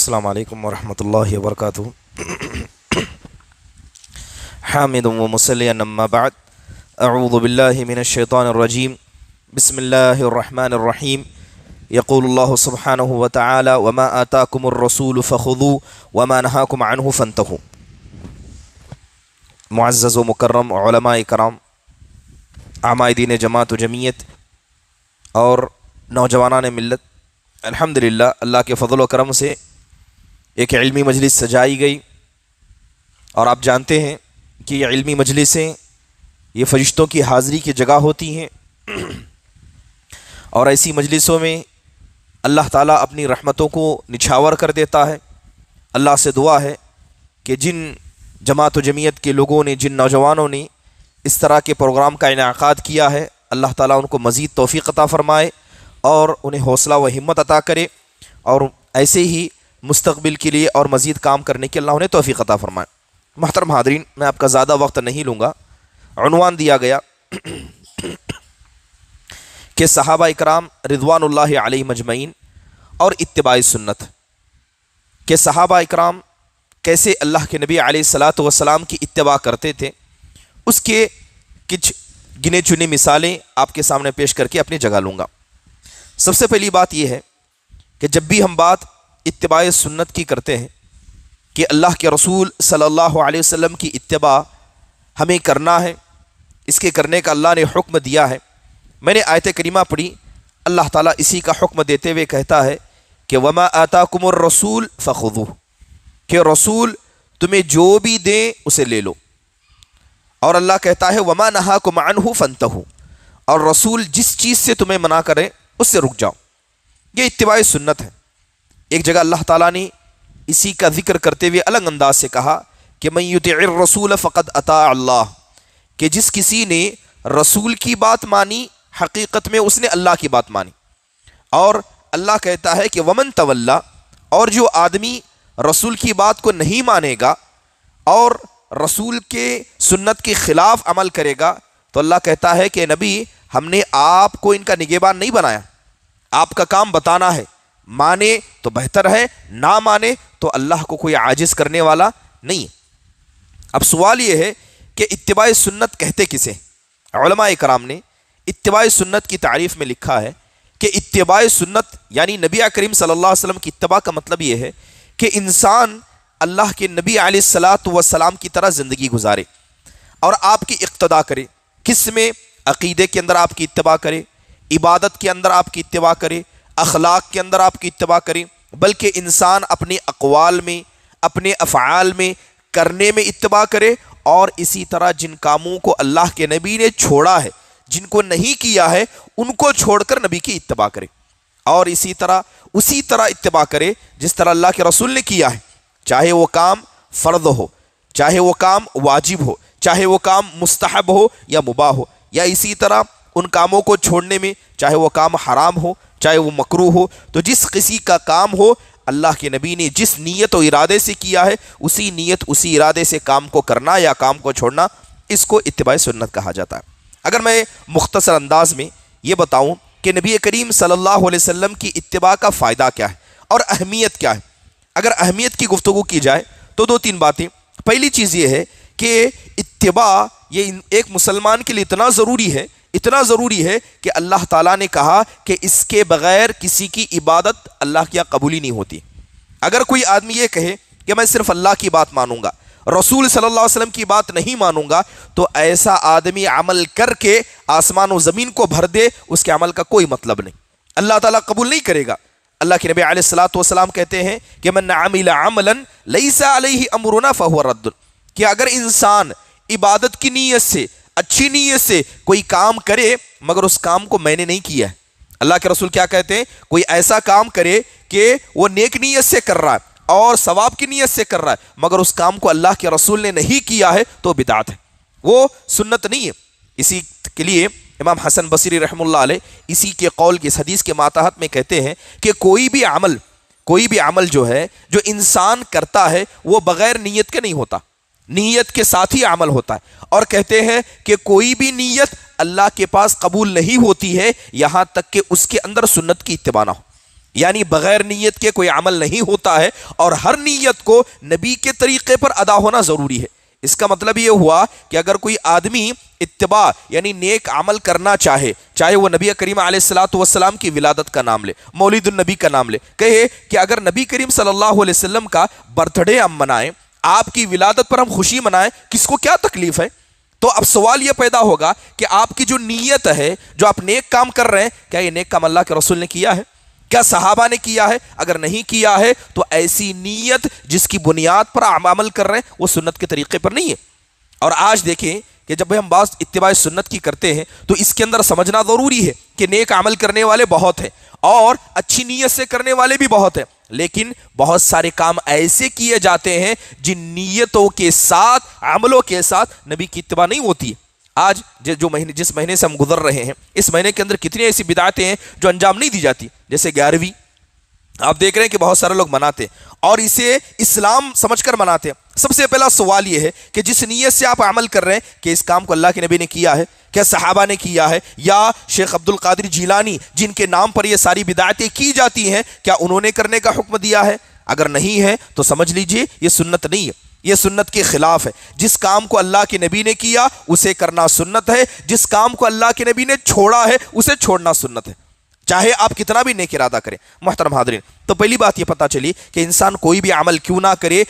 السلام علیکم ورحمۃ اللہ وبرکاتہ۔ حامد و مصلی اما بعد، اعوذ باللہ من الشیطان الرجیم، بسم اللہ الرحمن الرحیم۔ یقول اللہ سبحانہ وتعالی وما آتاکم الرسول فخذوه وما نہاکم عنہ فانتہوا۔ معزز و مکرم علماء کرام، اعماء دین جماعت و جمعیت اور نوجوانان ملت، الحمدللہ اللہ کے فضل و کرم سے ایک علمی مجلس سجائی گئی، اور آپ جانتے ہیں کہ یہ علمی مجلسیں یہ فرشتوں کی حاضری کی جگہ ہوتی ہیں، اور ایسی مجلسوں میں اللہ تعالیٰ اپنی رحمتوں کو نچھاور کر دیتا ہے۔ اللہ سے دعا ہے کہ جن جماعت و جمعیت کے لوگوں نے، جن نوجوانوں نے اس طرح کے پروگرام کا انعقاد کیا ہے، اللہ تعالیٰ ان کو مزید توفیق عطا فرمائے اور انہیں حوصلہ و ہمت عطا کرے، اور ایسے ہی مستقبل کے لیے اور مزید کام کرنے کی اللہ انہیں توفیق عطا فرمائے۔ محترم حاضرین، میں آپ کا زیادہ وقت نہیں لوں گا۔ عنوان دیا گیا کہ صحابہ اکرام رضوان اللہ علیہ مجمعین اور اتباع سنت، کہ صحابہ اکرام کیسے اللہ کے نبی علیہ الصلاۃ والسلام کی اتباع کرتے تھے، اس کے کچھ گنے چنے مثالیں آپ کے سامنے پیش کر کے اپنی جگہ لوں گا۔ سب سے پہلی بات یہ ہے کہ جب بھی ہم بات اتباع سنت کی کرتے ہیں کہ اللہ کے رسول صلی اللہ علیہ وسلم کی اتباع ہمیں کرنا ہے، اس کے کرنے کا اللہ نے حکم دیا ہے۔ میں نے آیت کریمہ پڑھی، اللہ تعالیٰ اسی کا حکم دیتے ہوئے کہتا ہے کہ وما آتاکم الرسول فخذوه، کہ رسول تمہیں جو بھی دیں اسے لے لو، اور اللہ کہتا ہے وما نہاکم عنہ فانتہوا، اور رسول جس چیز سے تمہیں منع کرے اس سے رک جاؤ۔ یہ اتباع سنت ہے۔ ایک جگہ اللہ تعالیٰ نے اسی کا ذکر کرتے ہوئے الگ انداز سے کہا کہ من یطع الرسول فقد اطاع اللہ، کہ جس کسی نے رسول کی بات مانی حقیقت میں اس نے اللہ کی بات مانی۔ اور اللہ کہتا ہے کہ ومن تولا، اور جو آدمی رسول کی بات کو نہیں مانے گا اور رسول کے سنت کے خلاف عمل کرے گا، تو اللہ کہتا ہے کہ نبی ہم نے آپ کو ان کا نگہبان نہیں بنایا، آپ کا کام بتانا ہے، مانے تو بہتر ہے، نہ مانے تو اللہ کو کوئی عاجز کرنے والا نہیں۔ اب سوال یہ ہے کہ اتباع سنت کہتے کسے؟ علماء کرام نے اتباع سنت کی تعریف میں لکھا ہے کہ اتباع سنت یعنی نبی کریم صلی اللہ علیہ وسلم کی اتباع کا مطلب یہ ہے کہ انسان اللہ کے نبی علیہ الصلاۃ والسلام کی طرح زندگی گزارے اور آپ کی اقتداء کرے۔ کس میں؟ عقیدے کے اندر آپ کی اتباع کرے، عبادت کے اندر آپ کی اتباع کرے، اخلاق کے اندر آپ کی اتباع کریں، بلکہ انسان اپنے اقوال میں، اپنے افعال میں، کرنے میں اتباع کرے، اور اسی طرح جن کاموں کو اللہ کے نبی نے چھوڑا ہے، جن کو نہیں کیا ہے، ان کو چھوڑ کر نبی کی اتباع کرے، اور اسی طرح اتباع کرے جس طرح اللہ کے رسول نے کیا ہے، چاہے وہ کام فرض ہو، چاہے وہ کام واجب ہو، چاہے وہ کام مستحب ہو یا مباح ہو، یا اسی طرح ان کاموں کو چھوڑنے میں چاہے وہ کام حرام ہو چاہے وہ مکروہ ہو، تو جس کسی کا کام ہو اللہ کے نبی نے جس نیت و ارادے سے کیا ہے، اسی نیت اسی ارادے سے کام کو کرنا یا کام کو چھوڑنا، اس کو اتباع سنت کہا جاتا ہے۔ اگر میں مختصر انداز میں یہ بتاؤں کہ نبی کریم صلی اللہ علیہ وسلم کی اتباع کا فائدہ کیا ہے اور اہمیت کیا ہے، اگر اہمیت کی گفتگو کی جائے تو دو تین باتیں۔ پہلی چیز یہ ہے کہ اتباع یہ ایک مسلمان کے لیے اتنا ضروری ہے کہ اللہ تعالیٰ نے کہا کہ اس کے بغیر کسی کی عبادت اللہ کی قبول ہی نہیں ہوتی۔ اگر کوئی آدمی یہ کہے کہ میں صرف اللہ کی بات مانوں گا، رسول صلی اللہ علیہ وسلم کی بات نہیں مانوں گا، تو ایسا آدمی عمل کر کے آسمان و زمین کو بھر دے، اس کے عمل کا کوئی مطلب نہیں، اللہ تعالیٰ قبول نہیں کرے گا۔ اللہ کے نبی علیہ الصلاۃ والسلام کہتے ہیں کہ من عمل عملا لیس علیہ امرنا فہو رد، کہ اگر انسان عبادت کی نیت سے، اچھی نیت سے کوئی کام کرے مگر اس کام کو میں نے نہیں کیا ہے، اللہ کے رسول کیا کہتے ہیں؟ کوئی ایسا کام کرے کہ وہ نیک نیت سے کر رہا ہے اور ثواب کی نیت سے کر رہا ہے مگر اس کام کو اللہ کے رسول نے نہیں کیا ہے تو بدعت ہے، وہ سنت نہیں ہے۔ اسی کے لیے امام حسن بصری رحم اللہ علیہ اسی کے قول کی اس حدیث کے ماتحت میں کہتے ہیں کہ کوئی بھی عمل جو ہے جو انسان کرتا ہے وہ بغیر نیت کے نہیں ہوتا، نیت کے ساتھ ہی عمل ہوتا ہے، اور کہتے ہیں کہ کوئی بھی نیت اللہ کے پاس قبول نہیں ہوتی ہے یہاں تک کہ اس کے اندر سنت کی اتباع نہ ہو۔ یعنی بغیر نیت کے کوئی عمل نہیں ہوتا ہے، اور ہر نیت کو نبی کے طریقے پر ادا ہونا ضروری ہے۔ اس کا مطلب یہ ہوا کہ اگر کوئی آدمی اتباع یعنی نیک عمل کرنا چاہے وہ نبی کریم علیہ الصلوۃ والسلام کی ولادت کا نام لے، مولد النبی کا نام لے، کہے کہ اگر نبی کریم صلی اللہ علیہ وسلم کا برتھ ڈے ہم منائیں، آپ کی ولادت پر ہم خوشی منائیں، کس کو کیا تکلیف ہے؟ تو اب سوال یہ پیدا ہوگا کہ آپ کی جو نیت ہے، جو آپ نیک کام کر رہے ہیں، کیا یہ نیک کام اللہ کے رسول نے کیا ہے؟ کیا صحابہ نے کیا ہے؟ اگر نہیں کیا ہے تو ایسی نیت جس کی بنیاد پر عمل کر رہے ہیں وہ سنت کے طریقے پر نہیں ہے۔ اور آج دیکھیں کہ جب ہم بات اتباع سنت کی کرتے ہیں تو اس کے اندر سمجھنا ضروری ہے کہ نیک عمل کرنے والے بہت ہیں اور اچھی نیت سے کرنے والے بھی بہت ہیں، لیکن بہت سارے کام ایسے کیے جاتے ہیں جن نیتوں کے ساتھ، عملوں کے ساتھ نبی کی اتباع نہیں ہوتی ہے۔ آج جس مہینے سے ہم گزر رہے ہیں، اس مہینے کے اندر کتنی ایسی بدعتیں ہیں جو انجام نہیں دی جاتی، جیسے 11ویں آپ دیکھ رہے ہیں کہ بہت سارے لوگ مناتے ہیں اور اسے اسلام سمجھ کر مناتے ہیں۔ سب سے پہلا سوال یہ ہے کہ جس نیت سے آپ عمل کر رہے ہیں، کہ اس کام کو اللہ کے نبی نے کیا ہے، کیا صحابہ نے کیا ہے، یا شیخ عبد القادر جیلانی جن کے نام پر یہ ساری بدعتیں کی جاتی ہیں، کیا انہوں نے کرنے کا حکم دیا ہے؟ اگر نہیں ہے تو سمجھ لیجئے یہ سنت نہیں ہے، یہ سنت کے خلاف ہے۔ جس کام کو اللہ کے نبی نے کیا اسے کرنا سنت ہے، جس کام کو اللہ کے نبی نے چھوڑا ہے اسے چھوڑنا سنت ہے، چاہے آپ کتنا بھی نیک ارادہ کریں۔ محترم حاضرین، تو پہلی بات یہ پتہ چلی کہ انسان کوئی بھی عمل کیوں نہ کرے،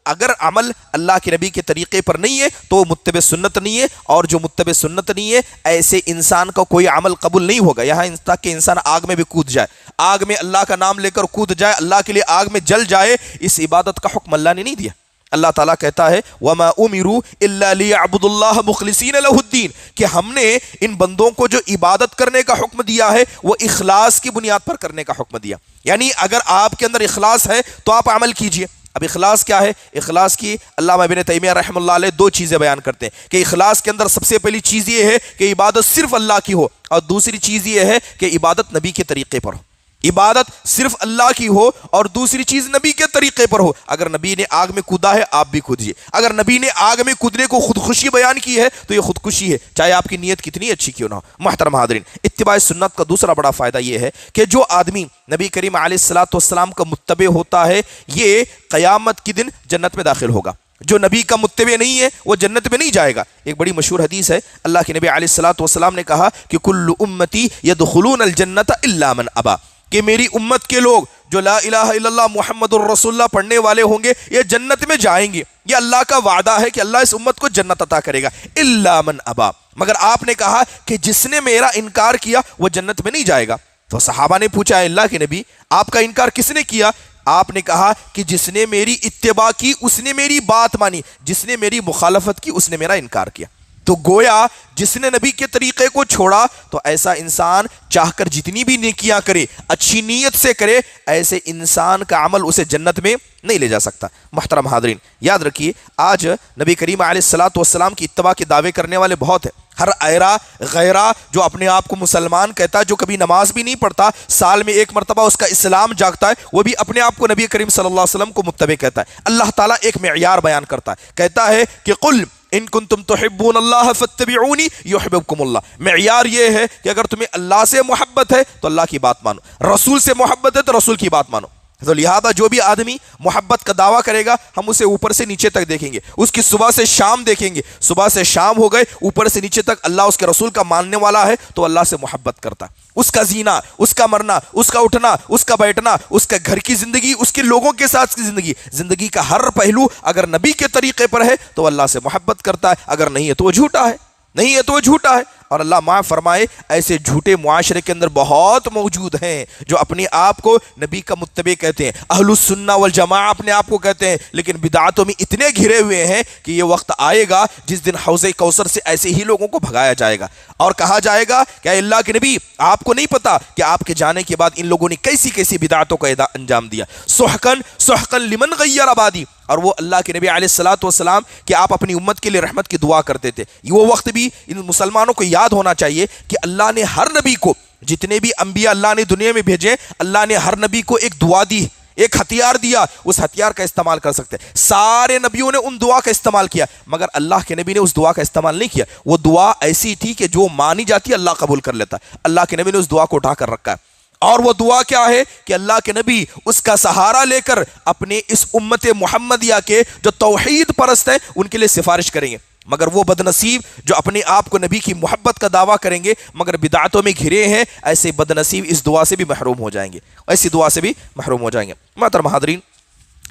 اگر عمل اللہ کے نبی کے طریقے پر نہیں ہے تو وہ متبع سنت نہیں ہے، اور جو متبع سنت نہیں ہے ایسے انسان کا کوئی عمل قبول نہیں ہوگا، یہاں تک کہ انسان آگ میں بھی کود جائے، آگ میں اللہ کا نام لے کر کود جائے، اللہ کے لیے آگ میں جل جائے، اس عبادت کا حکم اللہ نے نہیں دیا۔ اللہ تعالیٰ کہتا ہے وَمَا أُمِرُوا إِلَّا لِيَعْبُدُوا اللَّهَ مُخْلِصِينَ لَهُ الدِّينَ، کہ ہم نے ان بندوں کو جو عبادت کرنے کا حکم دیا ہے وہ اخلاص کی بنیاد پر کرنے کا حکم دیا، یعنی اگر آپ کے اندر اخلاص ہے تو آپ عمل کیجئے۔ اب اخلاص کیا ہے؟ اخلاص کی علامہ ابن تیمیہ رحمہ اللہ علیہ دو چیزیں بیان کرتے ہیں کہ اخلاص کے اندر سب سے پہلی چیز یہ ہے کہ عبادت صرف اللہ کی ہو، اور دوسری چیز یہ ہے کہ عبادت نبی کے طریقے پر ہو۔ عبادت صرف اللہ کی ہو اور دوسری چیز نبی کے طریقے پر ہو۔ اگر نبی نے آگ میں کودا ہے آپ بھی کودیے، اگر نبی نے آگ میں کودنے کو خودکشی بیان کی ہے تو یہ خودکشی ہے، چاہے آپ کی نیت کتنی اچھی کیوں نہ ہو۔ محترم حاضرین، اتباع سنت کا دوسرا بڑا فائدہ یہ ہے کہ جو آدمی نبی کریم علیہ الصلوۃ والسلام کا متبع ہوتا ہے یہ قیامت کے دن جنت میں داخل ہوگا۔ جو نبی کا متبع نہیں ہے وہ جنت میں نہیں جائے گا۔ ایک بڑی مشہور حدیث ہے، اللہ کے نبی علیہ الصلوۃ والسلام نے کہا کہ کل امتی یدخلون الجنت الا من ابا، کہ میری امت کے لوگ جو لا الہ الا اللہ محمد الرسول اللہ پڑھنے والے ہوں گے یہ جنت میں جائیں گے، یہ اللہ کا وعدہ ہے کہ اللہ اس امت کو جنت عطا کرے گا، الا من ابا، مگر آپ نے کہا کہ جس نے میرا انکار کیا وہ جنت میں نہیں جائے گا۔ تو صحابہ نے پوچھا ہے اللہ کے نبی آپ کا انکار کس نے کیا؟ آپ نے کہا کہ جس نے میری اتباع کی اس نے میری بات مانی، جس نے میری مخالفت کی اس نے میرا انکار کیا۔ تو گویا جس نے نبی کے طریقے کو چھوڑا تو ایسا انسان چاہ کر جتنی بھی نیکیاں کرے، اچھی نیت سے کرے، ایسے انسان کا عمل اسے جنت میں نہیں لے جا سکتا۔ محترم حاضرین، یاد رکھیے آج نبی کریم علیہ الصلوۃ والسلام کی اتباع کے دعوے کرنے والے بہت ہیں۔ ہر ایرا غیرہ جو اپنے آپ کو مسلمان کہتا ہے، جو کبھی نماز بھی نہیں پڑھتا، سال میں ایک مرتبہ اس کا اسلام جاگتا ہے، وہ بھی اپنے آپ کو نبی کریم صلی اللہ علیہ وسلم کو متبع کہتا ہے۔ اللہ تعالیٰ ایک معیار بیان کرتا ہے، کہتا ہے کہ قل ان کنتم تحبون اللہ فاتبعونی یحببکم اللہ۔ معیار یہ ہے کہ اگر تمہیں اللہ سے محبت ہے تو اللہ کی بات مانو، رسول سے محبت ہے تو رسول کی بات مانو۔ تو لہذا جو بھی آدمی محبت کا دعویٰ کرے گا ہم اسے اوپر سے نیچے تک دیکھیں گے، اس کی صبح سے شام دیکھیں گے، صبح سے شام ہو گئے اوپر سے نیچے تک اللہ اس کے رسول کا ماننے والا ہے تو اللہ سے محبت کرتا ہے۔ اس کا جینا، اس کا مرنا، اس کا اٹھنا، اس کا بیٹھنا، اس کے گھر کی زندگی، اس کے لوگوں کے ساتھ کی زندگی کا ہر پہلو اگر نبی کے طریقے پر ہے تو اللہ سے محبت کرتا ہے، اگر نہیں ہے تو وہ جھوٹا ہے، نہیں ہے تو وہ جھوٹا ہے۔ اور اللہ معاف فرمائے ایسے جھوٹے معاشرے کے اندر بہت موجود ہیں جو اپنے آپ کو نبی کا متبع کہتے ہیں، اہل السنہ والجماعہ اپنے آپ کو کہتے ہیں، لیکن بدعتوں میں اتنے گھرے ہوئے ہیں کہ یہ وقت آئے گا جس دن حوض کوثر سے ایسے ہی لوگوں کو بھگایا جائے گا اور کہا جائے گا کہ اے اللہ کے نبی آپ کو نہیں پتا کہ آپ کے جانے کے بعد ان لوگوں نے کیسی کیسی بدعتوں کا انجام دیا، سحقن لمن غیر آبادی۔ اور وہ اللہ کے نبی علیہ الصلوۃ والسلام کہ آپ اپنی امت کے لیے رحمت کی دعا کرتے تھے۔ وہ وقت بھی ان مسلمانوں کو یاد ہونا چاہیے کہ اللہ نے ہر نبی کو، جتنے بھی انبیاء اللہ نے دنیا میں بھیجے، اللہ نے ہر نبی کو ایک دعا دی، ایک ہتھیار دیا، اس ہتھیار کا استعمال کر سکتے۔ سارے نبیوں نے ان دعا کا استعمال کیا مگر اللہ کے نبی نے اس دعا کا استعمال نہیں کیا۔ وہ دعا ایسی تھی کہ جو مانی جاتی اللہ قبول کر لیتا، اللہ کے نبی نے اس دعا کو اٹھا کر رکھا ہے۔ اور وہ دعا کیا ہے کہ اللہ کے نبی اس کا سہارا لے کر اپنے اس امت محمدیہ کے جو توحید پرست ہیں ان کے لیے سفارش کریں گے۔ مگر وہ بد نصیب جو اپنے آپ کو نبی کی محبت کا دعویٰ کریں گے مگر بدعتوں میں گھرے ہیں، ایسے بد نصیب اس دعا سے بھی محروم ہو جائیں گے، ایسی دعا سے بھی محروم ہو جائیں گے۔ محترم حاضرین،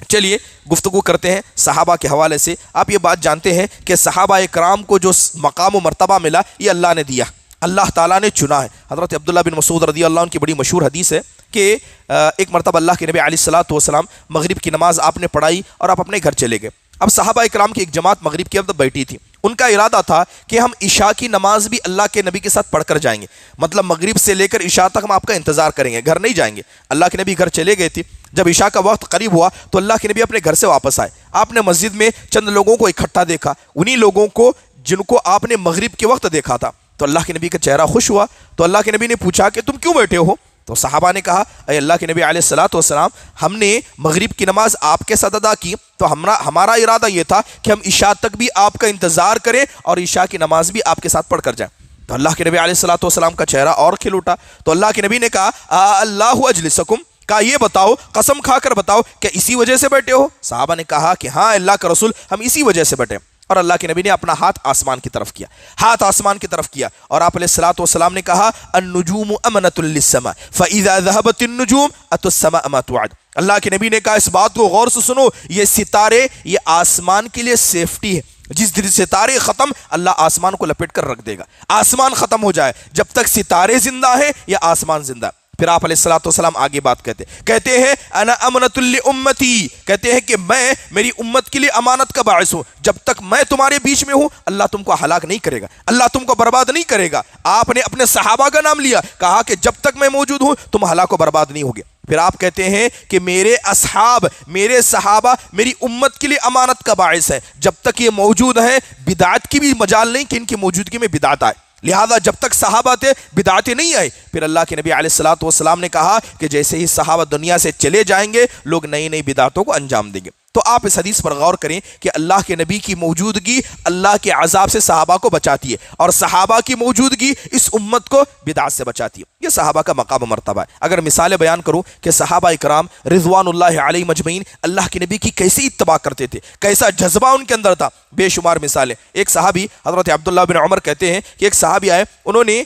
چلیے گفتگو کرتے ہیں صحابہ کے حوالے سے۔ آپ یہ بات جانتے ہیں کہ صحابہ کرام کو جو مقام و مرتبہ ملا یہ اللہ نے دیا، اللہ تعالیٰ نے چنا ہے۔ حضرت عبداللہ بن مسعود رضی اللہ عنہ کی بڑی مشہور حدیث ہے کہ ایک مرتبہ اللہ کے نبی علیہ الصلوۃ والسلام مغرب کی نماز آپ نے پڑھائی اور آپ اپنے گھر چلے گئے۔ اب صحابہ کرام کی ایک جماعت مغرب کی وقت بیٹھی تھی، ان کا ارادہ تھا کہ ہم عشاء کی نماز بھی اللہ کے نبی کے ساتھ پڑھ کر جائیں گے، مطلب مغرب سے لے کر عشاء تک ہم آپ کا انتظار کریں گے، گھر نہیں جائیں گے۔ اللہ کے نبی گھر چلے گئے تھے، جب عشاء کا وقت قریب ہوا تو اللہ کے نبی اپنے گھر سے واپس آئے۔ آپ نے مسجد میں چند لوگوں کو اکٹھا دیکھا، انہی لوگوں کو جن کو آپ نے مغرب کے وقت دیکھا تھا، تو اللہ کے نبی کا چہرہ خوش ہوا، تو اللہ کے نبی نے پوچھا کہ تم کیوں بیٹھے ہو؟ تو صحابہ نے کہا اے اللہ کے نبی علیہ الصلوۃ والسلام، ہم نے مغرب کی نماز آپ کے ساتھ ادا کی تو ہمارا ارادہ یہ تھا کہ ہم عشاء تک بھی آپ کا انتظار کریں اور عشاء کی نماز بھی آپ کے ساتھ پڑھ کر جائیں۔ تو اللہ کے نبی علیہ الصلوۃ والسلام کا چہرہ اور کھل اٹھا، تو اللہ کے نبی نے کہا اللہ اجلسکم، کہا یہ بتاؤ، قسم کھا کر بتاؤ کہ اسی وجہ سے بیٹھے ہو؟ صحابہ نے کہا کہ ہاں اللہ کا رسول، ہم اسی وجہ سے بیٹھے۔ اور اللہ کے نبی نے اپنا ہاتھ آسمان کی طرف کیا، ہاتھ آسمان کی طرف کیا، اور آپ علیہ الصلوۃ والسلام نے کہا النجوم امنۃ للسماء فاذا ذهبت النجوم اتى السماء ما توعد۔ اللہ کے نبی نے کہا اس بات کو غور سے سنو، یہ ستارے یہ آسمان کے لیے سیفٹی ہے، جس دن ستارے ختم اللہ آسمان کو لپیٹ کر رکھ دے گا، آسمان ختم ہو جائے جب تک ستارے زندہ ہیں یا آسمان زندہ ہے۔ پھر آپ علیہ الصلوۃ والسلام آگے بات کہتے ہیں انا امنۃ لامتی، کہتے ہیں کہ میں میری امت کے لیے امانت کا باعث ہوں، جب تک میں تمہارے بیچ میں ہوں اللہ تم کو ہلاک نہیں کرے گا، اللہ تم کو برباد نہیں کرے گا۔ آپ نے اپنے صحابہ کا نام لیا، کہا کہ جب تک میں موجود ہوں تم ہلاک و برباد نہیں ہوگے۔ پھر آپ کہتے ہیں کہ میرے اصحاب، میرے صحابہ میری امت کے لیے امانت کا باعث ہے، جب تک یہ موجود ہیں بدعت کی بھی مجال نہیں کہ ان کی موجودگی میں بدعت آئے، لہذا جب تک صحابہ تھے بدعتیں نہیں آئے۔ پھر اللہ کے نبی علیہ الصلوۃ والسلام نے کہا کہ جیسے ہی صحابہ دنیا سے چلے جائیں گے لوگ نئی نئی بدعتوں کو انجام دیں گے۔ تو آپ اس حدیث پر غور کریں کہ اللہ کے نبی کی موجودگی اللہ کے عذاب سے صحابہ کو بچاتی ہے اور صحابہ کی موجودگی اس امت کو بدعت سے بچاتی ہے۔ یہ صحابہ کا مقام و مرتبہ ہے۔ اگر مثالیں بیان کروں کہ صحابہ اکرام رضوان اللہ علیہ مجمعین اللہ کے نبی کی کیسی اتباع کرتے تھے، کیسا جذبہ ان کے اندر تھا، بے شمار مثالیں۔ ایک صحابی حضرت عبداللہ بن عمر کہتے ہیں کہ ایک صحابی آئے، انہوں نے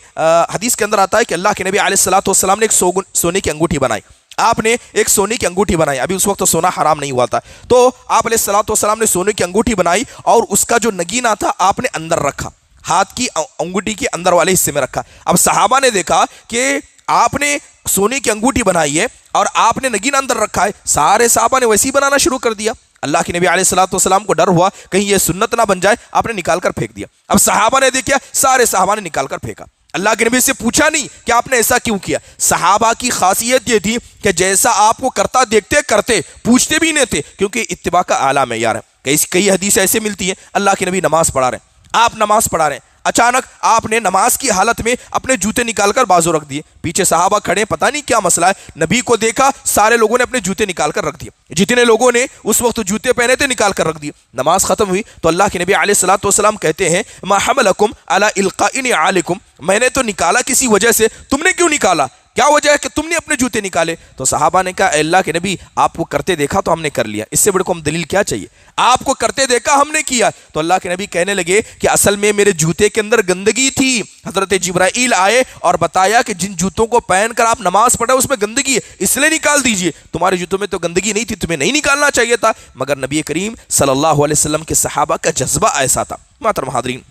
حدیث کے اندر آتا ہے کہ اللہ کے نبی علیہ الصلوۃ والسلام نے ایک سونے کی انگوٹھی بنائی، آپ نے ایک سونے کی انگوٹھی بنائی، ابھی اس وقت تو سونا حرام نہیں ہوا تھا، تو آپ علیہ الصلوۃ والسلام نے سونے کی انگوٹھی بنائی اور اس کا جو نگینہ تھا آپ نے اندر رکھا، ہاتھ کی انگوٹھی کے اندر والے حصے میں رکھا۔ اب صحابہ نے دیکھا کہ آپ نے سونے کی انگوٹھی بنائی ہے اور آپ نے نگینہ اندر رکھا ہے، سارے صحابہ نے ویسے ہی بنانا شروع کر دیا۔ اللہ کے نبی علیہ الصلوۃ والسلام کو ڈر ہوا کہیں یہ سنت نہ بن جائے، آپ نے نکال کر پھینک دیا۔ اب صحابہ نے دیکھا، سارے صحابہ نے نکال کر پھینکا۔ اللہ کے نبی سے پوچھا نہیں کہ آپ نے ایسا کیوں کیا۔ صحابہ کی خاصیت یہ تھی کہ جیسا آپ کو کرتا دیکھتے کرتے، پوچھتے بھی نہیں تھے، کیونکہ اتباع کا اعلیٰ معیار ہے۔ کئی حدیثیں ایسے ملتی ہیں، اللہ کے نبی نماز پڑھا رہے ہیں، آپ نماز پڑھا رہے ہیں، اچانک آپ نے نماز کی حالت میں اپنے جوتے نکال کر بازو رکھ دیے، پیچھے صحابہ کھڑے، پتہ نہیں کیا مسئلہ ہے، نبی کو دیکھا، سارے لوگوں نے اپنے جوتے نکال کر رکھ دیے، جتنے لوگوں نے اس وقت جوتے پہنے تھے نکال کر رکھ دیے۔ نماز ختم ہوئی تو اللہ کے نبی علیہ الصلوۃ والسلام کہتے ہیں ما حملکم علی القاء نعالکم، میں نے تو نکالا کسی وجہ سے، تم نے کیوں نکالا؟ کیا وجہ ہے کہ تم نے اپنے جوتے نکالے؟ تو صحابہ نے کہا اے اللہ کے نبی آپ کو کرتے دیکھا تو ہم نے کر لیا، اس سے بڑے کو ہم دلیل کیا چاہیے، آپ کو کرتے دیکھا ہم نے کیا۔ تو اللہ کے نبی کہنے لگے کہ اصل میں میرے جوتے کے اندر گندگی تھی، حضرت جبرائیل آئے اور بتایا کہ جن جوتوں کو پہن کر آپ نماز پڑھے اس میں گندگی ہے، اس لیے نکال دیجئے، تمہارے جوتوں میں تو گندگی نہیں تھی، تمہیں نہیں نکالنا چاہیے تھا۔ مگر نبی کریم صلی اللہ علیہ وسلم کے صحابہ کا جذبہ ایسا تھا۔ محترم حاضرین،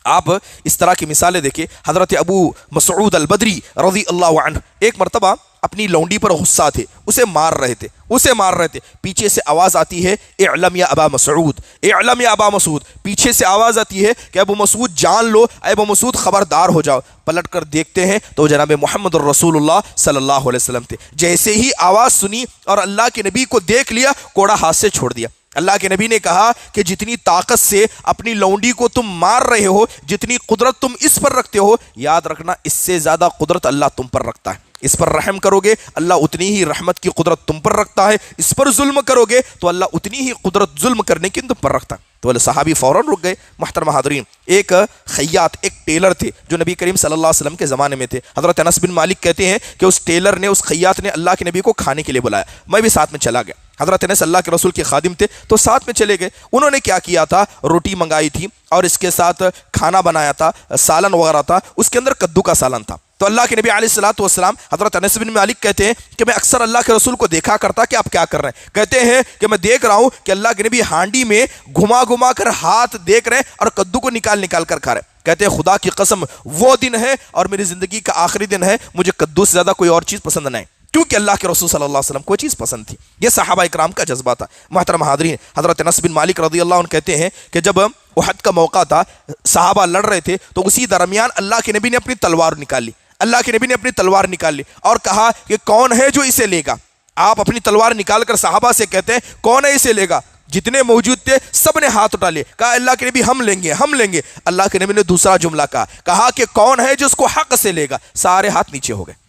آپ اس طرح کی مثالیں دیکھیں، حضرت ابو مسعود البدری رضی اللہ عنہ ایک مرتبہ اپنی لونڈی پر غصہ تھے، اسے مار رہے تھے، پیچھے سے آواز آتی ہے اعلم یا ابا مسعود، اعلم یا ابا مسعود، پیچھے سے آواز آتی ہے کہ ابو مسعود جان لو، اے ابو مسعود خبردار ہو جاؤ۔ پلٹ کر دیکھتے ہیں تو جناب محمد الرسول اللہ صلی اللہ علیہ وسلم تھے۔ جیسے ہی آواز سنی اور اللہ کے نبی کو دیکھ لیا، کوڑا ہاتھ سے چھوڑ دیا۔ اللہ کے نبی نے کہا کہ جتنی طاقت سے اپنی لونڈی کو تم مار رہے ہو، جتنی قدرت تم اس پر رکھتے ہو، یاد رکھنا اس سے زیادہ قدرت اللہ تم پر رکھتا ہے۔ اس پر رحم کرو گے اللہ اتنی ہی رحمت کی قدرت تم پر رکھتا ہے، اس پر ظلم کرو گے تو اللہ اتنی ہی قدرت ظلم کرنے کی تم پر رکھتا ہے۔ تو صحابی فوراً رک گئے۔ محترم حاضرین، ایک خیاط، ایک ٹیلر تھے جو نبی کریم صلی اللہ علیہ وسلم کے زمانے میں تھے۔ حضرت انس بن مالک کہتے ہیں کہ اس ٹیلر نے، اس خیاط نے اللہ کے نبی کو کھانے کے لیے بلایا، میں بھی ساتھ میں چلا گیا۔ حضرت انس اللہ کے رسول کے خادم تھے تو ساتھ میں چلے گئے۔ انہوں نے کیا کیا تھا، روٹی منگائی تھی اور اس کے ساتھ کھانا بنایا تھا، سالن وغیرہ تھا، اس کے اندر کدو کا سالن تھا۔ تو اللہ کے نبی علیہ الصلوۃ والسلام، حضرت انس بن مالک کہتے ہیں کہ میں اکثر اللہ کے رسول کو دیکھا کرتا کہ آپ کیا کر رہے ہیں۔ کہتے ہیں کہ میں دیکھ رہا ہوں کہ اللہ کے نبی ہانڈی میں گھما گھما کر ہاتھ دیکھ رہے ہیں اور کدو کو نکال نکال کر کھا رہے ہیں۔ کہتے ہیں خدا کی قسم وہ دن ہے اور میری زندگی کا آخری دن ہے، مجھے کدو سے زیادہ کوئی اور چیز پسند نہیں، کیونکہ اللہ کے رسول صلی اللہ علیہ وسلم کو چیز پسند تھی۔ یہ صحابہ اکرام کا جذبہ تھا۔ محترم حاضرین، حضرت انس بن مالک رضی اللہ عنہ کہتے ہیں کہ جب احد کا موقع تھا، صحابہ لڑ رہے تھے، تو اسی درمیان اللہ کے نبی نے اپنی تلوار نکال لی، اللہ کے نبی نے اپنی تلوار نکال لی اور کہا کہ کون ہے جو اسے لے گا۔ آپ اپنی تلوار نکال کر صحابہ سے کہتے ہیں کون ہے اسے لے گا؟ جتنے موجود تھے سب نے ہاتھ اٹھا لیے، کہا اللہ کے نبی ہم لیں گے، ہم لیں گے۔ اللہ کے نبی نے دوسرا جملہ کہا کہ کون ہے جو اس کو حق سے لے گا؟ سارے ہاتھ نیچے ہو گئے۔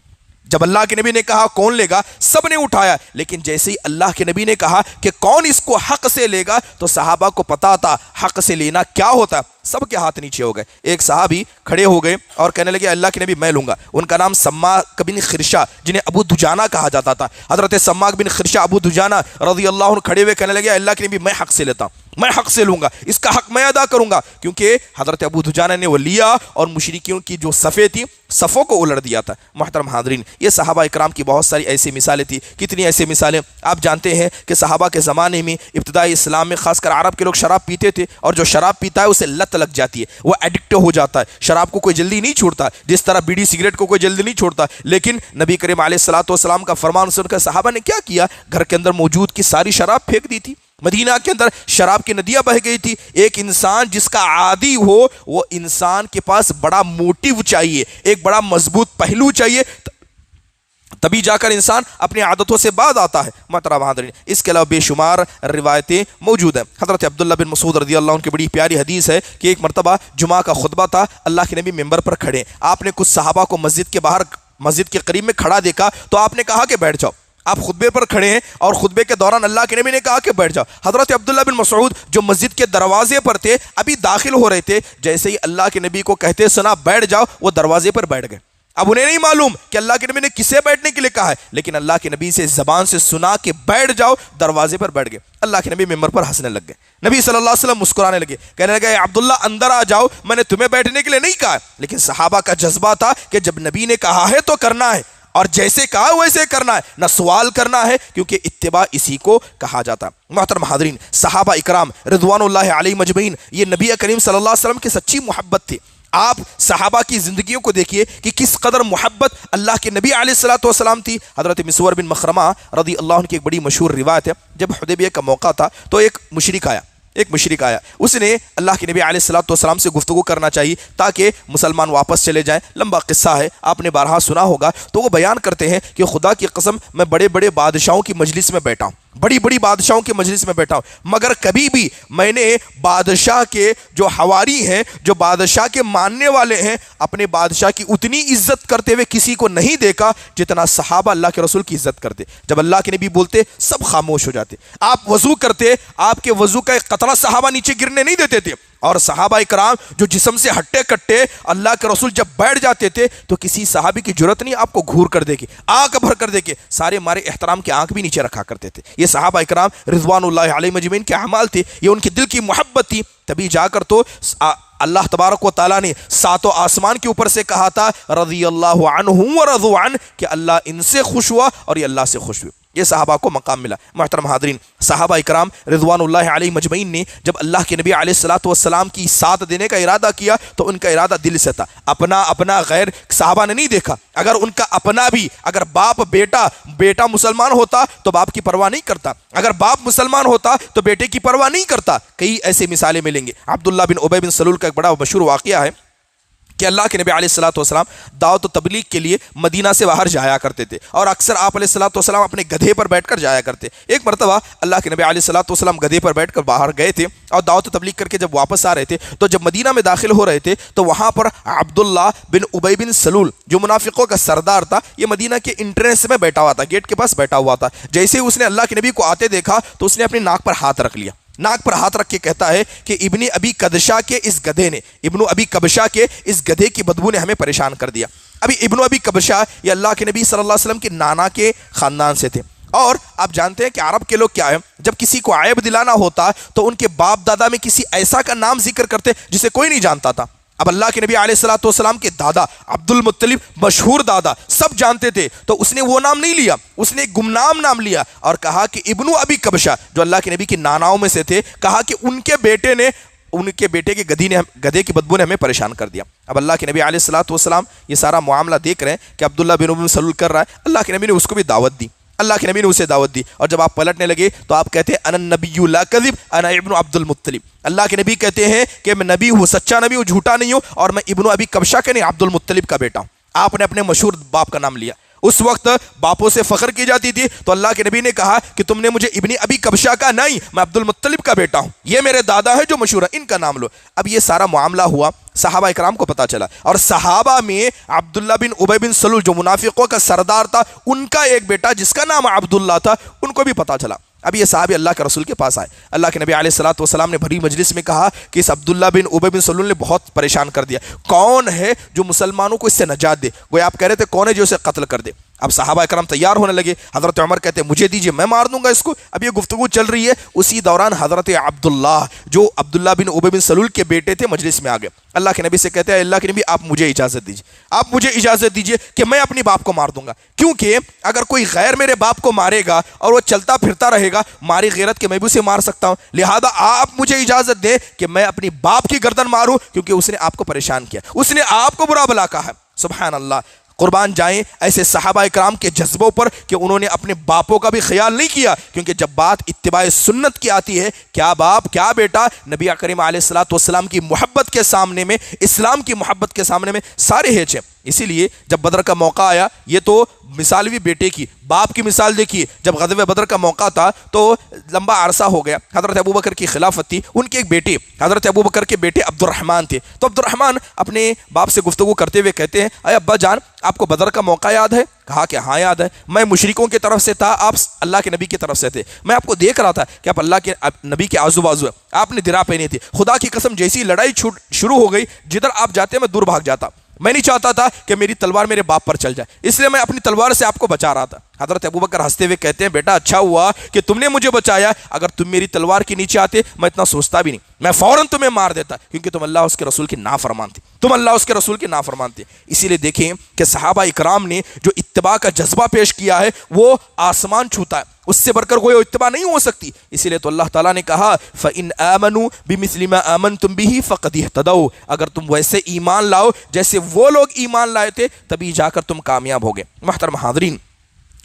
جب اللہ کے نبی نے کہا کون لے گا، سب نے اٹھایا، لیکن جیسے ہی اللہ کے نبی نے کہا کہ کون اس کو حق سے لے گا تو صحابہ کو پتا تھا حق سے لینا کیا ہوتا ہے، سب کے ہاتھ نیچے ہو گئے۔ ایک صحابی کھڑے ہو گئے اور کہنے لگے اللہ کے نبی میں لوں گا۔ ان کا نام سماک بن خرشہ، جنہیں ابو دجانہ کہا جاتا تھا، حضرت سماک بن خرشہ ابو دجانہ رضی اللہ عنہ کھڑے ہوئے کہنے لگے اللہ کے نبی میں حق سے لیتا ہوں، میں حق سے لوں گا، اس کا حق میں ادا کروں گا، کیونکہ حضرت ابو دجانہ نے وہ لیا اور مشرکین کی جو صفیں تھی صفوں کو الٹ دیا تھا۔ محترم حاضرین، یہ صحابہ اکرام کی بہت ساری ایسی مثالیں تھیں۔ کتنی ایسی مثالیں آپ جانتے ہیں کہ صحابہ کے زمانے میں ابتدائی اسلام میں خاص کر عرب کے لوگ شراب پیتے تھے، اور جو شراب پیتا ہے اسے لت لگ جاتی ہے، وہ ایڈکٹ ہو جاتا ہے۔ شراب کو کوئی جلدی نہیں چھوڑتا، جس طرح بیڑی سگریٹ کو کوئی جلدی نہیں چھوڑتا، لیکن نبی کریم علیہ الصلوۃ والسلام کا فرمان سن کر صحابہ نے کیا کیا، گھر کے اندر موجود کی ساری شراب پھینک دی تھی۔ مدینہ کے اندر شراب کی ندیاں بہہ گئی تھی۔ ایک انسان جس کا عادی ہو، وہ انسان کے پاس بڑا موٹیو چاہیے، ایک بڑا مضبوط پہلو چاہیے، تبھی جا کر انسان اپنی عادتوں سے باز آتا ہے۔ محترم حاضرین، اس کے علاوہ بے شمار روایتیں موجود ہیں۔ حضرت عبداللہ بن مسعود رضی اللہ عنہ کی بڑی پیاری حدیث ہے کہ ایک مرتبہ جمعہ کا خطبہ تھا، اللہ کے نبی ممبر پر کھڑے، آپ نے کچھ صحابہ کو مسجد کے باہر، مسجد کے قریب میں کھڑا دیکھا تو آپ نے کہا کہ بیٹھ جاؤ۔ آپ خطبے پر کھڑے ہیں اور خطبے کے دوران اللہ کے نبی نے کہا کہ بیٹھ جاؤ۔ حضرت عبداللہ بن مسعود جو مسجد کے دروازے پر تھے، ابھی داخل ہو رہے تھے، جیسے ہی اللہ کے نبی کو کہتے سنا بیٹھ جاؤ، وہ دروازے پر بیٹھ گئے۔ اب انہیں نہیں معلوم کہ اللہ کے نبی نے کسے بیٹھنے کے لیے کہا ہے، لیکن اللہ کے نبی سے زبان سے سنا کہ بیٹھ جاؤ، دروازے پر بیٹھ گئے۔ اللہ کے نبی ممبر پر ہنسنے لگ گئے، نبی صلی اللہ علیہ وسلم مسکرانے لگے، کہنے لگے عبداللہ اندر آ جاؤ، میں نے تمہیں بیٹھنے کے لیے نہیں کہا، لیکن صحابہ کا جذبہ تھا کہ جب نبی نے کہا ہے تو کرنا ہے، اور جیسے کہا ویسے کرنا ہے، نہ سوال کرنا ہے، کیونکہ اتباع اسی کو کہا جاتا۔ محترم حاضرین، صحابہ اکرام رضوان اللہ علیہم اجمعین، یہ نبی کریم صلی اللہ علیہ وسلم کی سچی محبت تھی۔ آپ صحابہ کی زندگیوں کو دیکھیے کہ کس قدر محبت اللہ کے نبی علیہ الصلوۃ والسلام تھی۔ حضرت مسور بن مخرمہ رضی اللہ عنہ کی ایک بڑی مشہور روایت ہے، جب حدیبیہ کا موقع تھا تو ایک مشرک آیا، اس نے اللہ کے نبی علیہ الصلوۃ والسلام سے گفتگو کرنا چاہیے تاکہ مسلمان واپس چلے جائیں۔ لمبا قصہ ہے، آپ نے بارہا سنا ہوگا۔ تو وہ بیان کرتے ہیں کہ خدا کی قسم میں بڑے بڑے بادشاہوں کی مجلس میں بیٹھا ہوں، بڑی بڑی بادشاہوں کی مجلس میں بیٹھا ہوں، مگر کبھی بھی میں نے بادشاہ کے جو حواری ہیں، جو بادشاہ کے ماننے والے ہیں، اپنے بادشاہ کی اتنی عزت کرتے ہوئے کسی کو نہیں دیکھا جتنا صحابہ اللہ کے رسول کی عزت کرتے۔ جب اللہ کے نبی بولتے سب خاموش ہو جاتے، آپ وضو کرتے، آپ کے وضو کا ایک قطرہ صحابہ نیچے گرنے نہیں دیتے تھے، اور صحابہ اکرام جو جسم سے ہٹے کٹے، اللہ کے رسول جب بیٹھ جاتے تھے تو کسی صحابی کی جرت نہیں آپ کو گھور کر دے کے، آنکھ بھر کر دے کے، سارے مارے احترام کے آنکھ بھی نیچے رکھا کرتے تھے۔ یہ صحابہ اکرام رضوان اللہ علیہم اجمعین کے اعمال تھے، یہ ان کے دل کی محبت تھی، تبھی جا کر تو اللہ تبارک و تعالیٰ نے ساتوں آسمان کے اوپر سے کہا تھا رضی اللہ عنہم ورضوا عنہ، کہ اللہ ان سے خوش ہوا اور یہ اللہ سے خوش ہوئے۔ یہ صحابہ کو مقام ملا۔ محترم حاضرین، صحابہ اکرام رضوان اللہ علیہم اجمعین نے جب اللہ کے نبی علیہ الصلوۃ والسلام کی ساتھ دینے کا ارادہ کیا تو ان کا ارادہ دل سے تھا، اپنا غیر صحابہ نے نہیں دیکھا۔ اگر ان کا اپنا بھی، اگر باپ بیٹا مسلمان ہوتا تو باپ کی پرواہ نہیں کرتا، اگر باپ مسلمان ہوتا تو بیٹے کی پرواہ نہیں کرتا۔ کئی ایسے مثالیں ملیں گے۔ عبداللہ بن ابی بن سلول کا ایک بڑا مشہور واقعہ ہے کہ اللہ کے نبی علیہ الصلوۃ والسلام دعوت و تبلیغ کے لیے مدینہ سے باہر جایا کرتے تھے، اور اکثر آپ علیہ الصلوۃ والسلام اپنے گدھے پر بیٹھ کر جایا کرتے۔ ایک مرتبہ اللہ کے نبی علیہ الصلوۃ والسلام گدھے پر بیٹھ کر باہر گئے تھے، اور دعوت و تبلیغ کر کے جب واپس آ رہے تھے تو جب مدینہ میں داخل ہو رہے تھے تو وہاں پر عبداللہ بن ابی بن سلول جو منافقوں کا سردار تھا، یہ مدینہ کے انٹرنس میں بیٹھا ہوا تھا، گیٹ کے پاس بیٹھا ہوا تھا۔ جیسے ہی اس نے اللہ کے نبی کو آتے دیکھا تو اس نے اپنی ناک پر ہاتھ رکھ لیا، ناک پر ہاتھ رکھ کے کہتا ہے کہ ابن ابی کبشہ کے اس گدھے نے، ابن ابی کبشہ کے اس گدھے کی بدبو نے ہمیں پریشان کر دیا۔ ابھی ابن ابی کبشہ یہ اللہ کے نبی صلی اللہ علیہ وسلم کے نانا کے خاندان سے تھے، اور آپ جانتے ہیں کہ عرب کے لوگ کیا ہے، جب کسی کو عیب دلانا ہوتا تو ان کے باپ دادا میں کسی ایسا کا نام ذکر کرتے جسے کوئی نہیں جانتا تھا۔ اب اللہ کے نبی علیہ الصلوۃ والسلام کے دادا عبد المطلب، مشہور دادا، سب جانتے تھے، تو اس نے وہ نام نہیں لیا، اس نے ایک گمنام نام لیا اور کہا کہ ابن ابی کبشہ جو اللہ کے نبی کے ناناؤں میں سے تھے، کہا کہ ان کے بیٹے کے گدھے کی بدبو نے ہمیں پریشان کر دیا۔ اب اللہ کے نبی علیہ الصلوۃ والسلام یہ سارا معاملہ دیکھ رہے ہیں کہ عبداللہ بن ابی سلول کر رہا ہے، اللہ کے نبی نے اس کو بھی دعوت دی، اللہ کے نبی نے اسے دعوت دی، اور جب آپ پلٹنے لگے تو آپ کہتے ہیں انا النبی لا کذب انا ابن عبد المطلب، اللہ کے نبی کہتے ہیں کہ میں نبی ہوں، سچا نبی ہوں، جھوٹا نہیں ہوں، اور میں ابن ابی کبشہ کا نہیں عبد المطلب کا بیٹا ہوں۔ آپ نے اپنے مشہور باپ کا نام لیا۔ اس وقت باپوں سے فخر کی جاتی تھی، تو اللہ کے نبی نے کہا کہ تم نے مجھے ابن ابی کبشہ کا نہیں، میں عبد المطلب کا بیٹا ہوں، یہ میرے دادا ہے جو مشہور ہے، ان کا نام لو۔ اب یہ سارا معاملہ ہوا، صحابہ اکرام کو پتا چلا، اور صحابہ میں عبداللہ بن ابی بن سلول جو منافقوں کا سردار تھا، ان کا ایک بیٹا جس کا نام عبداللہ تھا، ان کو بھی پتا چلا۔ اب یہ صحابی اللہ کے رسول کے پاس آئے، اللہ کے نبی علیہ الصلوۃ والسلام نے بھری مجلس میں کہا کہ اس عبداللہ بن ابی بن سلول نے بہت پریشان کر دیا، کون ہے جو مسلمانوں کو اس سے نجات دے؟ گویا آپ کہہ رہے تھے کون ہے جو اسے قتل کر دے؟ اب صحابہ کرام تیار ہونے لگے، حضرت عمر کہتے ہیں مجھے دیجئے، میں مار دوں گا اس کو۔ اب یہ گفتگو چل رہی ہے، اسی دوران حضرت عبداللہ جو عبداللہ بن ابی بن سلول کے بیٹے تھے مجلس میں آ گئے، اللہ کے نبی سے کہتے ہیں اللہ کے نبی آپ مجھے اجازت دیجئے، آپ مجھے اجازت دیجئے کہ میں اپنی باپ کو مار دوں گا، کیونکہ اگر کوئی غیر میرے باپ کو مارے گا اور وہ چلتا پھرتا رہے گا، ماری غیرت کے میں بھی اسے مار سکتا ہوں، لہذا آپ مجھے اجازت دیں کہ میں اپنی باپ کی گردن ماروں، کیونکہ اس نے آپ کو پریشان کیا، اس نے آپ کو برا بھلا کہا ہے۔ سبحان اللہ، قربان جائیں ایسے صحابہ اکرام کے جذبوں پر کہ انہوں نے اپنے باپوں کا بھی خیال نہیں کیا، کیونکہ جب بات اتباع سنت کی آتی ہے، کیا باپ کیا بیٹا، نبی کریم علیہ الصلوۃ والسلام کی محبت کے سامنے میں، اسلام کی محبت کے سامنے میں سارے ہیچ ہیں۔ اسی لیے جب بدر کا موقع آیا، یہ تو مثال بھی بیٹے کی، باپ کی مثال دیکھیے، جب غزوہ بدر کا موقع تھا تو لمبا عرصہ ہو گیا، حضرت ابوبکر کی خلافت تھی، ان کے ایک بیٹے حضرت ابوبکر کے بیٹے عبد الرحمن تھے، تو عبد الرحمن اپنے باپ سے گفتگو کرتے ہوئے کہتے ہیں اے ابا جان، آپ کو بدر کا موقع یاد ہے؟ کہا کہ ہاں یاد ہے، میں مشرکوں کی طرف سے تھا، آپ اللہ کے نبی کی طرف سے تھے، میں آپ کو دیکھ رہا تھا کہ آپ اللہ کے نبی کے آزو بازو ہیں، آپ نے درع پہنی تھی، خدا کی قسم جیسی لڑائی شروع ہو گئی، جدھر آپ جاتے میں دور بھاگ جاتا، میں نہیں چاہتا تھا کہ میری تلوار میرے باپ پر چل جائے، اس لیے میں اپنی تلوار سے آپ کو بچا رہا تھا۔ حضرت ابوبکر ہنستے ہوئے کہتے ہیں بیٹا اچھا ہوا کہ تم نے مجھے بچایا، اگر تم میری تلوار کے نیچے آتے میں اتنا سوچتا بھی نہیں، میں فوراً تمہیں مار دیتا، کیونکہ تم اللہ اس کے رسول کے نافرمان تھے، تم اللہ اس کے رسول کے نافرمان تھے۔ اسی لیے دیکھیں کہ صحابہ اکرام نے جو اتباع کا جذبہ پیش کیا ہے وہ آسمان چھوتا ہے، اس سے بڑھ کر کوئی اتباع نہیں ہو سکتی۔ اسی لیے تو اللہ تعالیٰ نے کہا فَإِنْ آمَنُوا بِمِثْلِ مَا آمَنْتُمْ بِهِ فَقَدِ اهْتَدَوْا، اگر تم ویسے ایمان لاؤ جیسے وہ لوگ ایمان لائے تھے تبھی جا کر تم کامیاب ہوگے۔ محترم حاضرین،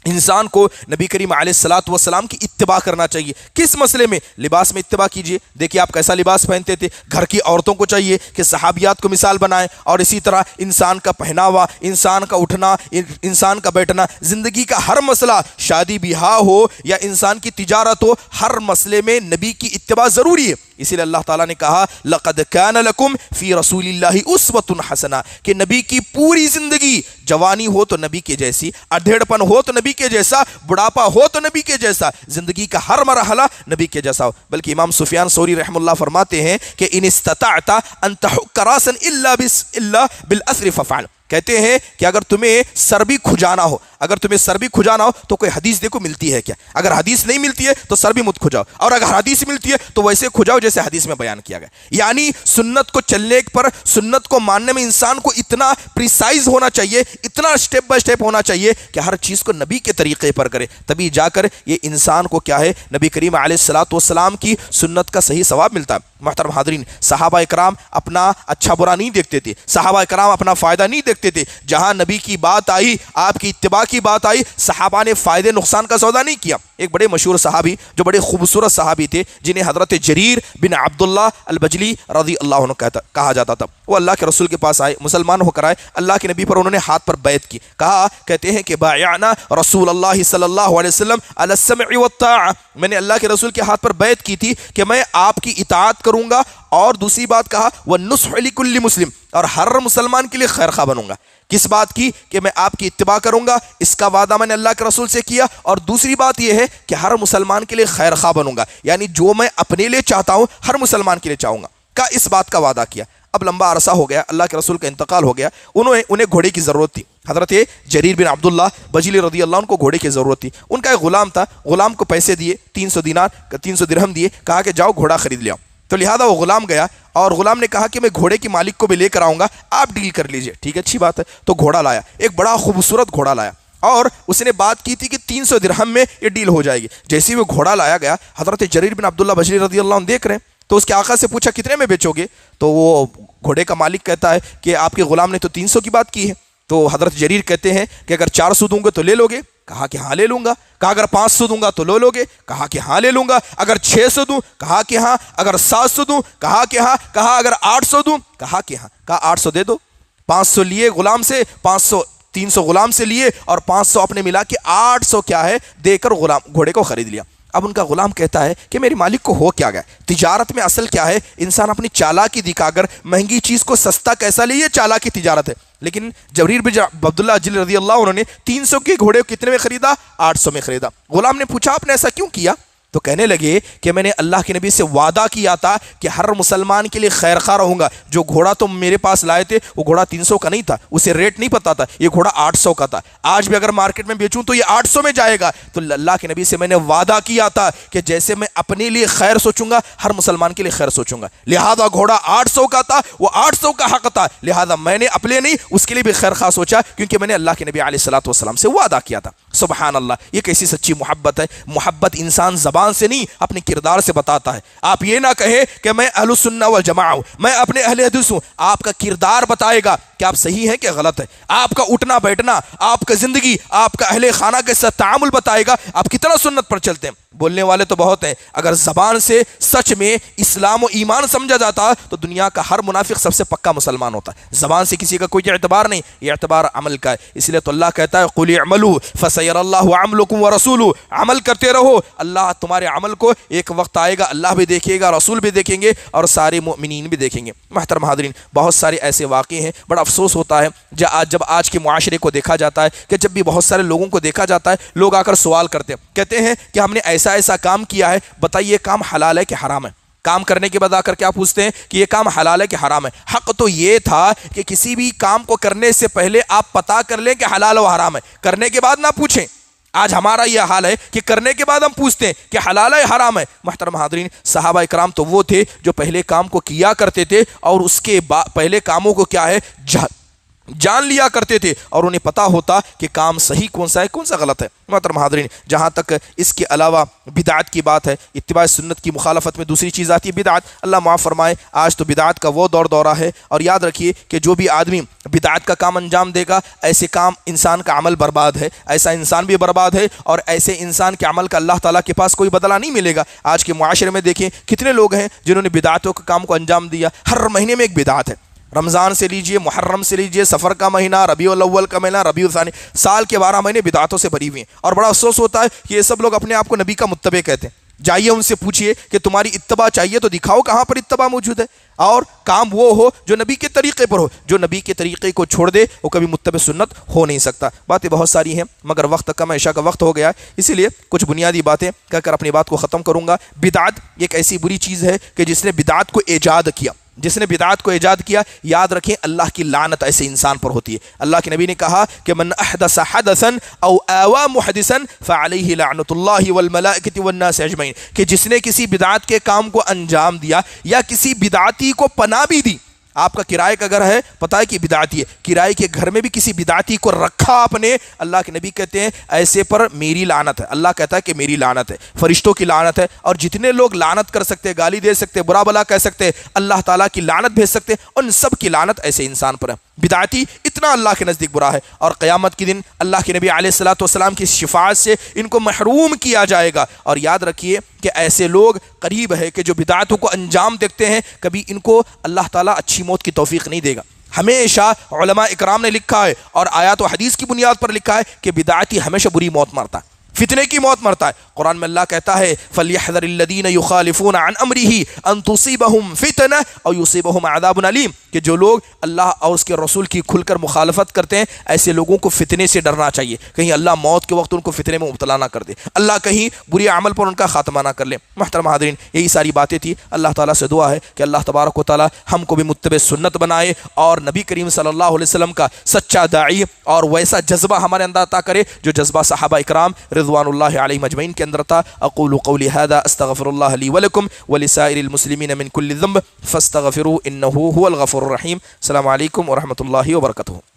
انسان کو نبی کریم علیہ الصلوۃ والسلام کی اتباع کرنا چاہیے۔ کس مسئلے میں؟ لباس میں اتباع کیجیے، دیکھیے آپ کیسا لباس پہنتے تھے، گھر کی عورتوں کو چاہیے کہ صحابیات کو مثال بنائیں، اور اسی طرح انسان کا پہناوا، انسان کا اٹھنا، انسان کا بیٹھنا، زندگی کا ہر مسئلہ، شادی بیاہ ہو یا انسان کی تجارت ہو، ہر مسئلے میں نبی کی اتباع ضروری ہے۔ اسی لیے اللہ تعالیٰ نے کہا لَقَدْ كَانَ لَكُمْ فِي رَسُولِ اللَّهِ أُسْوَةٌ حَسَنَةٌ، کہ نبی کی پوری زندگی، جوانی ہو تو نبی کے جیسی، ادھیڑپن ہو تو نبی کے جیسا، بڑھاپا ہو تو نبی کے جیسا، زندگی کا ہر مرحلہ نبی کے جیسا ہو۔ بلکہ امام سفیان ثوری رحم اللہ فرماتے ہیں کہ ان استطعت ان تحک راسا الا بالاسر ففعل، کہتے ہیں کہ اگر تمہیں سر بھی کھجانا ہو، اگر تمہیں سر بھی کھجانا ہو تو کوئی حدیث دیکھو ملتی ہے کیا، اگر حدیث نہیں ملتی ہے تو سر بھی مت کھجاؤ، اور اگر حدیث ملتی ہے تو ویسے کھجاؤ جیسے حدیث میں بیان کیا گیا۔ یعنی سنت کو چلنے پر، سنت کو ماننے میں انسان کو اتنا پریسائز ہونا چاہیے، اتنا سٹیپ بائی سٹیپ ہونا چاہیے کہ ہر چیز کو نبی کے طریقے پر کرے، تبھی جا کر یہ انسان کو کیا ہے، نبی کریم علیہ الصلوۃ والسلام کی سنت کا صحیح ثواب ملتا ہے۔ محترم حاضرین، صحابہ اکرام اپنا اچھا برا نہیں دیکھتے تھے، صحابہ اکرام اپنا فائدہ نہیں دیکھتے تھے، جہاں نبی کی بات آئی، آپ کی اتباع کی بات آئی صحابہ نے فائدے نقصان کا سودا نہیں کیا۔ ایک بڑے مشہور صحابی جو بڑے خوبصورت صحابی تھے جنہیں حضرت جریر بن عبداللہ البجلی رضی اللہ عنہ کہا جاتا تھا، وہ اللہ کے رسول کے پاس آئے، مسلمان ہو کر آئے، اللہ کے نبی پر انہوں نے ہاتھ پر بیعت کی، کہتے ہیں کہ بایعنا رسول اللہ صلی اللہ علیہ وسلم علی السمع والطاعہ، میں نے اللہ کے رسول کے ہاتھ پر بیعت کی تھی کہ میں آپ کی اطاعت کروں گا، اور دوسری بات کہا والنصح لکل مسلم، اور ہر مسلمان کے لیے خیر خواہ بنوں گا۔ کس بات کی؟ کہ میں آپ کی اتباع کروں گا، اس کا وعدہ میں نے اللہ کے رسول سے کیا، اور دوسری بات یہ ہے کہ ہر مسلمان کے لیے خیر خواہ بنوں گا، یعنی جو میں اپنے لیے چاہتا ہوں ہر مسلمان کے لیے چاہوں گا، اس بات کا وعدہ کیا۔ اب لمبا عرصہ ہو گیا، اللہ کے رسول کا انتقال ہو گیا، انہیں گھوڑے کی ضرورت تھی۔ حضرت جریر بن عبداللہ بجلی رضی اللہ عنہ کو گھوڑے کی ضرورت تھی۔ ان کا ایک غلام تھا، غلام کو پیسے دیے، 300 درہم دیے، کہا کہ جاؤ گھوڑا خرید لے آؤ۔ تو لہذا وہ غلام گیا، اور غلام نے کہا کہ میں گھوڑے کے مالک کو بھی لے کر آؤں گا، آپ ڈیل کر لیجئے۔ ٹھیک ہے، اچھی بات ہے۔ تو گھوڑا لایا، ایک بڑا خوبصورت گھوڑا لایا، اور اس نے بات کی تھی کہ 300 درہم میں یہ ڈیل ہو جائے گی۔ جیسے ہی وہ گھوڑا لایا گیا، حضرت جریر بن عبداللہ بجلی رضی اللہ عنہ دیکھ رہے ہیں، تو اس کے آقا سے پوچھا کتنے میں بیچو گے؟ تو وہ گھوڑے کا مالک کہتا ہے کہ آپ کے غلام نے تو 300 کی بات کی ہے۔ تو حضرت جریر کہتے ہیں کہ اگر 400 دوں گے تو لے لو گے؟ کہا کہ ہاں لے لوں گا۔ کہا اگر 500 دوں گا تو لے لو گے؟ کہا کہ ہاں لے لوں گا۔ اگر 600 دوں؟ کہا کہ ہاں۔ اگر 700 دوں؟ کہا کہ ہاں۔ کہا اگر 800 دوں؟ کہا کہ ہاں۔ کہا 800 دے دو۔ 500 لیے غلام سے، 300 غلام سے لیے، اور 500 اپنے ملا کے 800 کیا ہے دے کر گھوڑے کو خرید لیا۔ اب ان کا غلام کہتا ہے کہ میرے مالک کو ہو کیا گیا؟ تجارت میں اصل کیا ہے؟ انسان اپنی چالاکی دکھا کر مہنگی چیز کو سستا کیسا لے، یہ چالاکی تجارت ہے۔ لیکن جریر بن عبداللہ جل رضی اللہ عنہ نے 300 کے گھوڑے کو کتنے میں خریدا؟ 800 میں خریدا۔ غلام نے پوچھا آپ نے ایسا کیوں کیا؟ تو کہنے لگے کہ میں نے اللہ کے نبی سے وعدہ کیا تھا کہ ہر مسلمان کے لیے خیر خواہ رہوں گا۔ جو گھوڑا تم میرے پاس لائے تھے وہ گھوڑا 300 کا نہیں تھا، اسے ریٹ نہیں پتا تھا، یہ گھوڑا 800 کا تھا۔ آج بھی اگر مارکیٹ میں بیچوں تو یہ 800 میں جائے گا۔ تو اللہ کے نبی سے میں نے وعدہ کیا تھا کہ جیسے میں اپنے لیے خیر سوچوں گا ہر مسلمان کے لیے خیر سوچوں گا، لہذا گھوڑا 800 کا تھا، وہ 800 کا حق تھا، لہذا میں نے اپنے نہیں اس کے لیے بھی خیر خواہ سوچا، کیونکہ میں نے اللہ کے نبی علیہ الصلوۃ والسلام سے وعدہ کیا تھا۔ سبحان اللہ، یہ کیسی سچی محبت ہے۔ محبت انسان زبان سے نہیں اپنے کردار سے بتاتا ہے۔ آپ یہ نہ کہیں کہ میں اہل السنہ والجماعہ ہوں، میں اپنے اہل حدیث ہوں، آپ کا کردار بتائے گا کہ آپ صحیح ہیں کہ غلط ہے۔ آپ کا اٹھنا بیٹھنا، آپ کا زندگی، آپ کا اہل خانہ کے ساتھ تعامل بتائے گا آپ کتنا سنت پر چلتے ہیں۔ بولنے والے تو بہت ہیں، اگر زبان سے سچ میں اسلام و ایمان سمجھا جاتا تو دنیا کا ہر منافق سب سے پکا مسلمان ہوتا ہے۔ زبان سے کسی کا کوئی اعتبار نہیں، یہ اعتبار عمل کا ہے۔ اس لیے تو اللہ کہتا ہے قُلِ اعْمَلُوا فَسَيَرَى اللَّهُ عَمْلَكُمْ وَرَسُولُهُ، عمل کرتے رہو، اللہ تمہارے عمل کو ایک وقت آئے گا اللہ بھی دیکھے گا، رسول بھی دیکھیں گے، اور سارے مؤمنین بھی دیکھیں گے۔ محترم حاضرین، بہت سارے ایسے واقعے ہیں، بڑا افسوس ہوتا ہے جب آج کے معاشرے کو دیکھا جاتا ہے کہ جب بھی بہت سارے لوگوں کو دیکھا جاتا ہے، لوگ آ کر سوال کرتے ہیں، کہتے ہیں کہ ہم نے ایسا کام کیا ہے، بتائیے کام حلال ہے کہ حرام ہے؟ کام کرنے کے بعد آ کر کیا پوچھتے ہیں کہ یہ کام حلال ہے کہ حرام ہے؟ حق تو یہ تھا کہ کسی بھی کام کو کرنے سے پہلے آپ پتا کر لیں کہ حلال و حرام ہے، کرنے کے بعد نہ پوچھیں۔ آج ہمارا یہ حال ہے کہ کرنے کے بعد ہم پوچھتے ہیں کہ حلال ہے حرام ہے۔ محترم حاضرین، صحابہ اکرام تو وہ تھے جو پہلے کام کو کیا کرتے تھے، اور اس کے پہلے کاموں کو کیا ہے جان لیا کرتے تھے، اور انہیں پتا ہوتا کہ کام صحیح کون سا ہے کون سا غلط ہے۔ محترم حاضرین، جہاں تک اس کے علاوہ بدعت کی بات ہے، اتباع سنت کی مخالفت میں دوسری چیز آتی ہے بدعت۔ اللہ معاف فرمائے، آج تو بدعت کا وہ دورہ ہے، اور یاد رکھیے کہ جو بھی آدمی بدعت کا کام انجام دے گا، ایسے کام انسان کا عمل برباد ہے، ایسا انسان بھی برباد ہے، اور ایسے انسان کے عمل کا اللہ تعالیٰ کے پاس کوئی بدلہ نہیں ملے گا۔ آج کے معاشرے میں دیکھیں کتنے لوگ ہیں جنہوں نے بدعتوں کے کام کو انجام دیا۔ ہر مہینے میں ایک بدعت ہے، رمضان سے لیجئے، محرم سے لیجئے، سفر کا مہینہ، ربیع الاول کا مہینہ، ربیع الثانی، سال کے 12 مہینے بدعتوں سے بھری ہوئی ہیں۔ اور بڑا افسوس ہوتا ہے کہ یہ سب لوگ اپنے آپ کو نبی کا متبع کہتے ہیں۔ جائیے ان سے پوچھئے کہ تمہاری اتباع چاہیے تو دکھاؤ کہاں پر اتباع موجود ہے، اور کام وہ ہو جو نبی کے طریقے پر ہو۔ جو نبی کے طریقے کو چھوڑ دے وہ کبھی متبع سنت ہو نہیں سکتا۔ باتیں بہت ساری ہیں مگر وقت کم ہے، عشاء کا وقت ہو گیا ہے، اسی لیے کچھ بنیادی باتیں کہہ کر اپنی بات کو ختم کروں گا۔ بدعت ایک ایسی بری چیز ہے کہ جس نے بدعت کو ایجاد کیا، جس نے بدعات کو ایجاد کیا، یاد رکھیں اللہ کی لعنت ایسے انسان پر ہوتی ہے۔ اللہ کے نبی نے کہا کہ من احدث حدثا او آوى محدثا فعليه لعنت اللہ والملائکۃ والناس اجمعین، کہ جس نے کسی بدعت کے کام کو انجام دیا یا کسی بدعتی کو پناہ بھی دی۔ آپ کا کرائے کا گھر ہے، پتہ ہے کہ بدعتی ہے، کرائے کے گھر میں بھی کسی بدعتی کو رکھا آپ نے، اللہ کے نبی کہتے ہیں ایسے پر میری لعنت ہے۔ اللہ کہتا ہے کہ میری لعنت ہے، فرشتوں کی لعنت ہے، اور جتنے لوگ لعنت کر سکتے، گالی دے سکتے، برا بلا کہہ سکتے، اللہ تعالیٰ کی لعنت بھیج سکتے، ان سب کی لعنت ایسے انسان پر ہے۔ بدعتی اتنا اللہ کے نزدیک برا ہے، اور قیامت کے دن اللہ کے نبی علیہ الصلوۃ والسلام کی شفاعت سے ان کو محروم کیا جائے گا۔ اور یاد رکھیے کہ ایسے لوگ قریب ہے کہ جو بدعتوں کو انجام دیتے ہیں، کبھی ان کو اللہ تعالیٰ اچھی موت کی توفیق نہیں دے گا۔ ہمیشہ علماء اکرام نے لکھا ہے اور آیات و حدیث کی بنیاد پر لکھا ہے کہ بدعتی ہمیشہ بری موت مرتا ہے، فتنے کی موت مرتا ہے۔ قرآن میں اللہ کہتا ہے فَلْيَحْذَرِ الَّذِينَ يُخَالِفُونَ عَنْ أَمْرِهِ أَن تُصِيبَهُمْ فِتْنَةٌ أَوْ يُصِيبَهُمْ عَذَابٌ أَلِيمٌ، کہ جو لوگ اللہ اور اس کے رسول کی کھل کر مخالفت کرتے ہیں، ایسے لوگوں کو فتنے سے ڈرنا چاہیے، کہیں اللہ موت کے وقت ان کو فتنے میں مبتلا نہ کر دے، اللہ کہیں بری عمل پر ان کا خاتمہ نہ کر لے۔ محترم حاضرین، یہی ساری باتیں تھی۔ اللہ تعالیٰ سے دعا ہے کہ اللہ تبارک و تعالیٰ ہم کو بھی متبع سنت بنائے اور نبی کریم صلی اللہ علیہ وسلم کا سچا داعی اور ویسا جذبہ ہمارے اندر عطا کرے جو جذبہ صحابہ اکرام رضوان اللہ علیہم اجمعین کے اندر تھا۔ اقول قولی هذا استغفر اللہ لی ولکم ولسائر المسلمین من کل ذنب فاستغفروا انہ هو الغفور الرحیم۔ السلام علیکم ورحمۃ اللہ وبرکاتہ۔